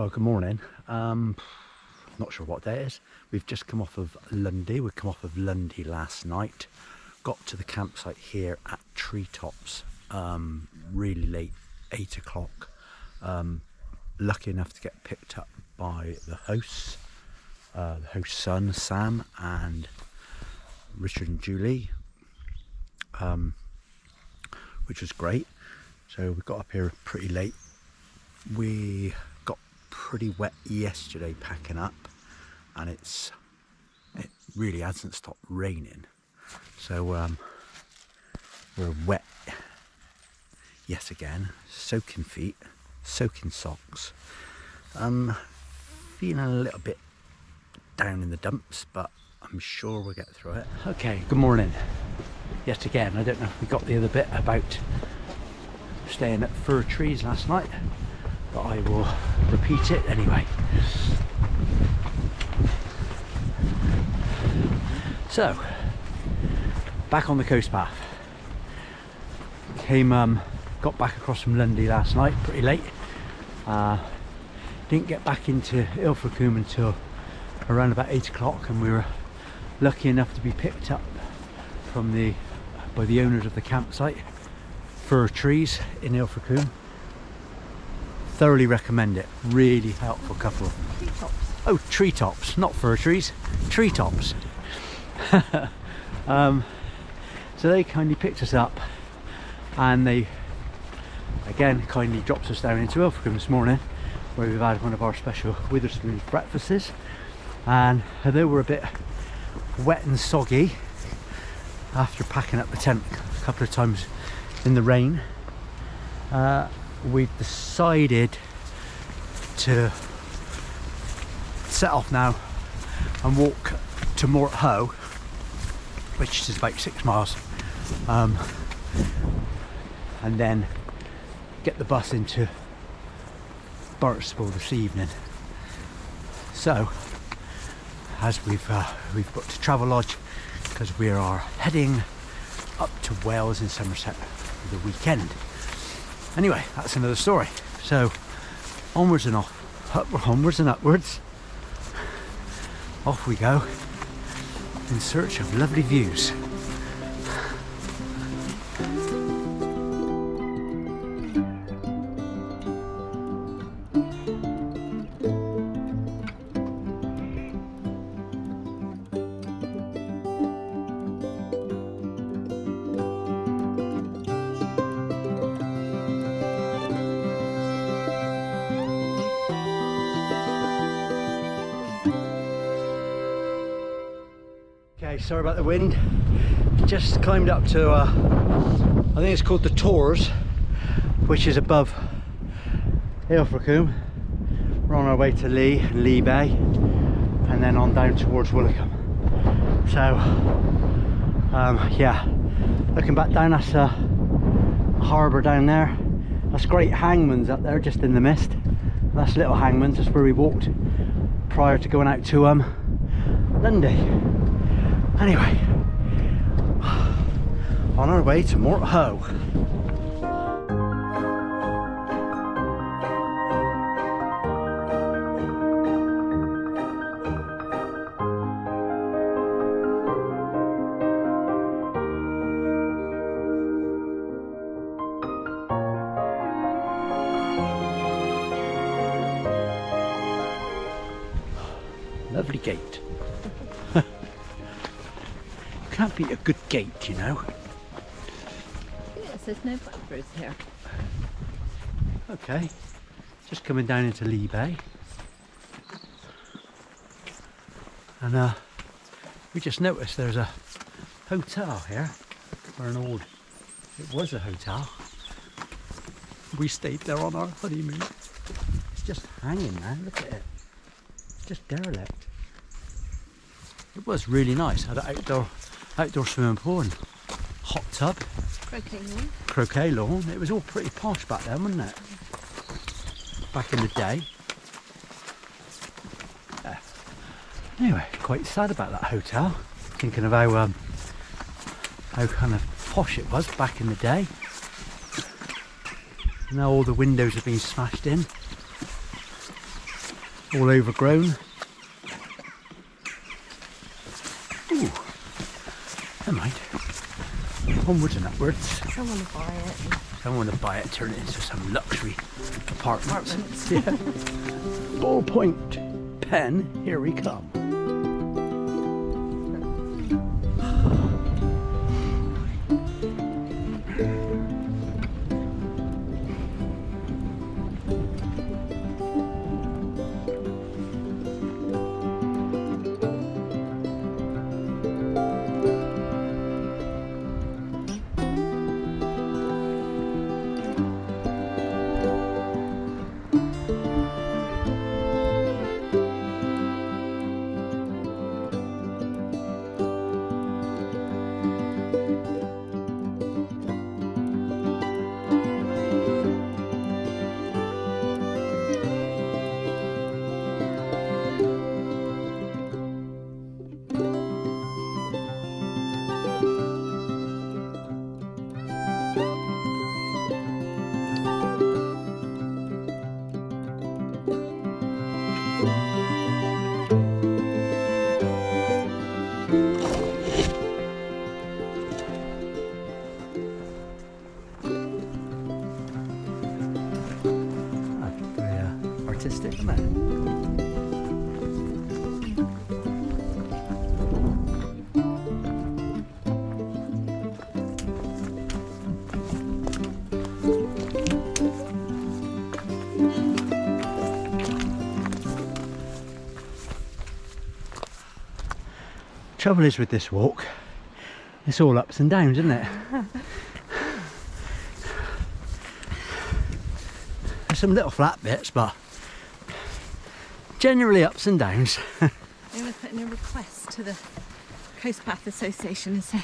Well, good morning. Not sure what day it is. We've just come off of Lundy. We've come off of Lundy last night. Got to the campsite here at Treetops really late, 8 o'clock. Lucky enough to get picked up by the host's son, Sam, and Richard and Julie, which was great. So we got up here pretty late. We got pretty wet yesterday packing up, and it really hasn't stopped raining. So we're wet yet again, soaking feet, soaking socks. Feeling a little bit down in the dumps, but I'm sure we'll get through it. Okay, good morning. Yet again, I don't know if we got the other bit about staying at fir trees last night, but I will repeat it anyway. So, back on the coast path. Got back across from Lundy last night, pretty late. Didn't get back into Ilfracombe until around about 8 o'clock, and we were lucky enough to be picked up by the owners of the campsite, Fir Trees in Ilfracombe. Thoroughly recommend it. Really helpful couple. Treetops. Oh, Treetops, not fir trees. Treetops. So they kindly picked us up, and they again kindly dropped us down into Ilfracombe this morning, where we've had one of our special Witherspoon's breakfasts. And although we're a bit wet and soggy after packing up the tent a couple of times in the rain, we've decided to set off now and walk to Mort Hoe, which is about 6 miles, and then get the bus into Barnstaple this evening. So, as we've booked a travel lodge because we are heading up to Wales in Somerset for the weekend. Anyway, that's another story. So, onwards and onwards and upwards. Off we go in search of lovely views. Okay, sorry about the wind. Just climbed up to, I think it's called the Tors, which is above Ilfracombe. We're on our way to Lee Bay, and then on down towards Woolwicombe. So, yeah, looking back down, that's a harbour down there. That's Great Hangman's up there, just in the mist. That's Little Hangman's, that's where we walked prior to going out to Lundy. Anyway, on our way to Mort Hoe. Lovely gate. Can't beat a good gate, you know. Yes, there's no blackbirds here. Okay, just coming down into Lee Bay, and we just noticed there's a hotel here, or it was a hotel. We stayed there on our honeymoon. It's just hanging now, look at it. It's just derelict. It was really nice. Had an outdoor swimming pool and hot tub. Croquet lawn. It was all pretty posh back then, wasn't it? Back in the day. Yeah. Anyway, quite sad about that hotel. Thinking of how kind of posh it was back in the day. Now all the windows have been smashed in. all overgrown. Ooh, never mind. Onwards and upwards. Someone will buy it. Someone to buy it, turn it into some luxury apartments. Apartments. Yeah. Ballpoint pen, here we come. Artistic, isn't it? Trouble is with this walk, it's all ups and downs, isn't it? There's some little flat bits, but generally ups and downs. They must put in a request to the Coast Path Association and say,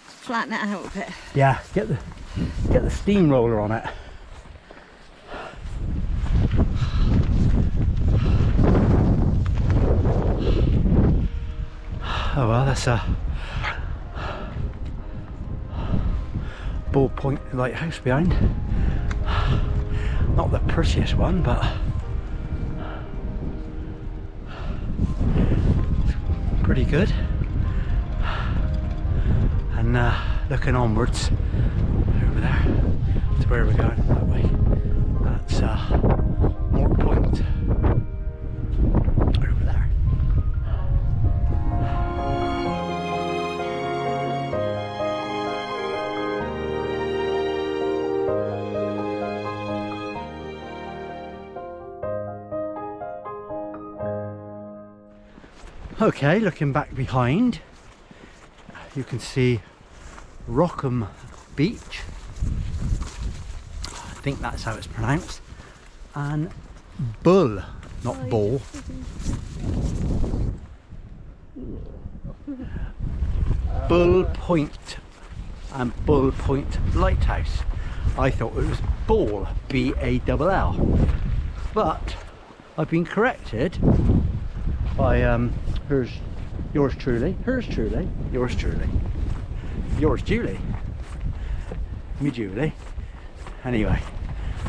flatten it out a bit. Yeah, get the steamroller on it. Oh well, that's a Ballpoint lighthouse behind. Not the prettiest one, but pretty good. And looking onwards over there to where we're going, that way. That's Mort Point over there. Okay, looking back behind, you can see Rockham Beach. I think that's how it's pronounced. And Bull, not Ball. Bull Point and Bull Point Lighthouse. I thought it was Ball, B-A-L-L. But I've been corrected by yours truly, me Julie. Anyway,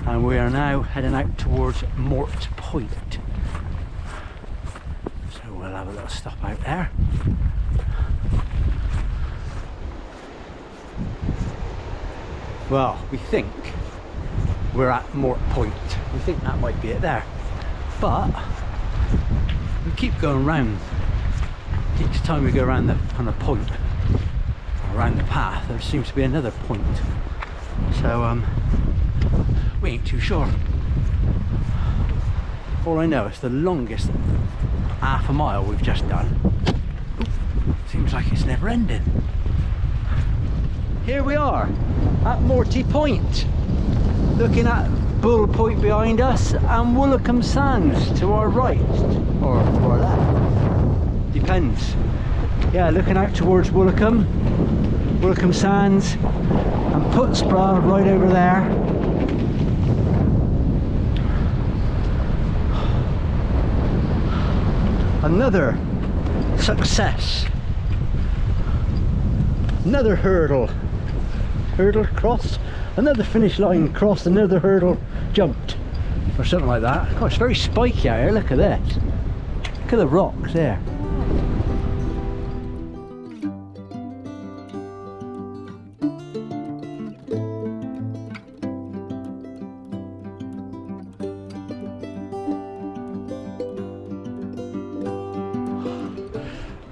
and we are now heading out towards Mort Point. So we'll have a little stop out there. Well, we think we're at Mort Point. We think that might be it there. But we keep going round. Each time we go around the kind of point, or around the path, there seems to be another point. So we ain't too sure. All I know is the longest half a mile we've just done. Seems like it's never ending. Here we are at Morty Point, looking at Bull Point behind us and Woolacombe Sands to our right, or to our left. Depends. Yeah, looking out towards Woolacombe Sands, and Putsborough right over there. Another success. Another hurdle crossed. Another finish line crossed. Another hurdle jumped. or something like that. God, it's very spiky out here. Look at this. Look at the rocks there.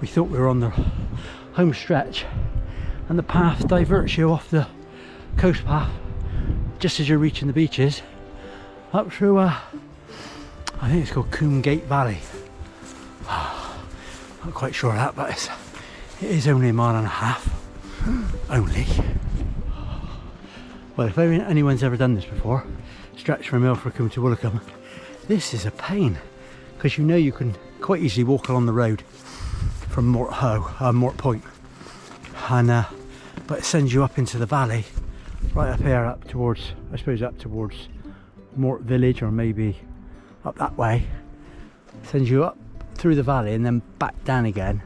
We thought we were on the home stretch, and the path diverts you off the coast path just as you're reaching the beaches up through I think it's called Coomgate Valley. Not quite sure of that, but it is only a mile and a half. Only. Well, if anyone's ever done this before, stretch from Ilfracombe to Woolacombe, this is a pain, because you know you can quite easily walk along the road from Mort Point, and but it sends you up into the valley, right up here, up towards, I suppose up towards Mort Village, or maybe up that way. Sends you up through the valley and then back down again,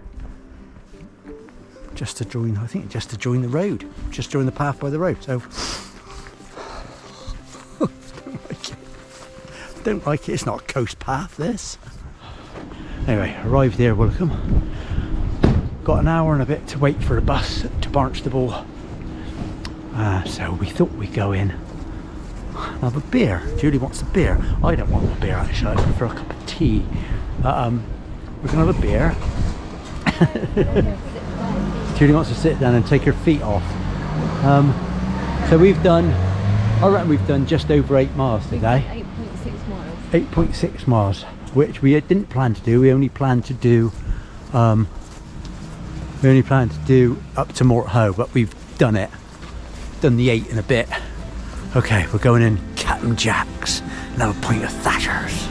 just to join, I think just to join the road, just join the path by the road. So don't like it, it's not a coast path this. Anyway, arrived here, Woolacombe. Got an hour and a bit to wait for a bus to Barnstable. So we thought we'd go in and have a beer. Julie wants a beer. I don't want a beer actually, I prefer a cup of tea. But we're gonna have a beer. Julie wants to sit down and take her feet off. So we've done, I reckon we've done just over 8 miles today. 8.6 miles. 8.6 miles, which we didn't plan to do. We only planned to do up to Mort Ho, but we've done it. Done the 8 and a bit. Okay, we're going in Captain Jack's and have a pint of Thatcher's.